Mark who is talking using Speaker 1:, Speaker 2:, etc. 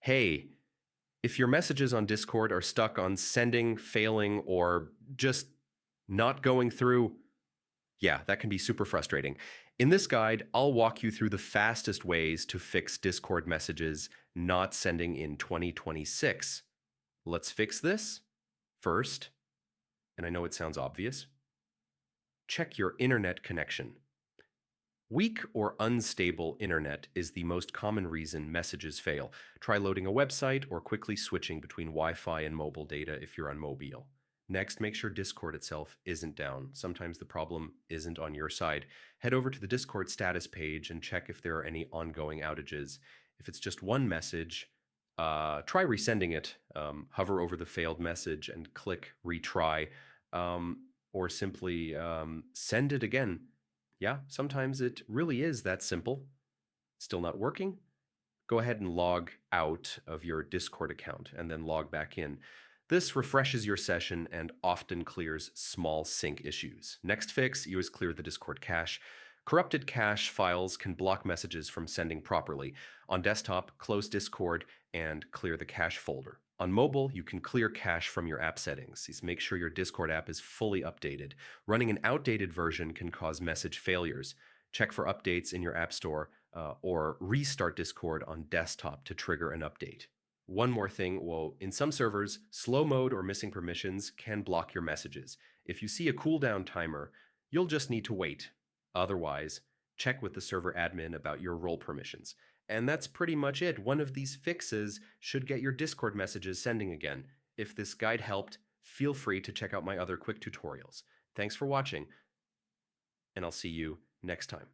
Speaker 1: Hey, if your messages on Discord are stuck on sending, failing, or just not going through, yeah, that can be super frustrating. In this guide, I'll walk you through the fastest ways to fix Discord messages not sending in 2026. Let's fix this. First, and I know it sounds obvious, check your internet connection. Weak or unstable internet is the most common reason messages fail. Try loading a website or quickly switching between Wi-Fi and mobile data if you're on mobile. Next, make sure Discord itself isn't down. Sometimes the problem isn't on your side. Head over to the Discord status page and check if there are any ongoing outages. If it's just one message, try resending it. Hover over the failed message and click retry, or simply send it again. Yeah, sometimes it really is that simple. Still not working? Go ahead and log out of your Discord account and then log back in. This refreshes your session and often clears small sync issues. Next fix, use clear the Discord cache. Corrupted cache files can block messages from sending properly. On desktop, close Discord and clear the cache folder. On mobile, you can clear cache from your app settings. Make sure your Discord app is fully updated. Running an outdated version can cause message failures. Check for updates in your app store or restart Discord on desktop to trigger an update. One more thing, well, in some servers, slow mode or missing permissions can block your messages. If you see a cooldown timer, you'll just need to wait. Otherwise, check with the server admin about your role permissions. And that's pretty much it. One of these fixes should get your Discord messages sending again. If this guide helped, feel free to check out my other quick tutorials. Thanks for watching, and I'll see you next time.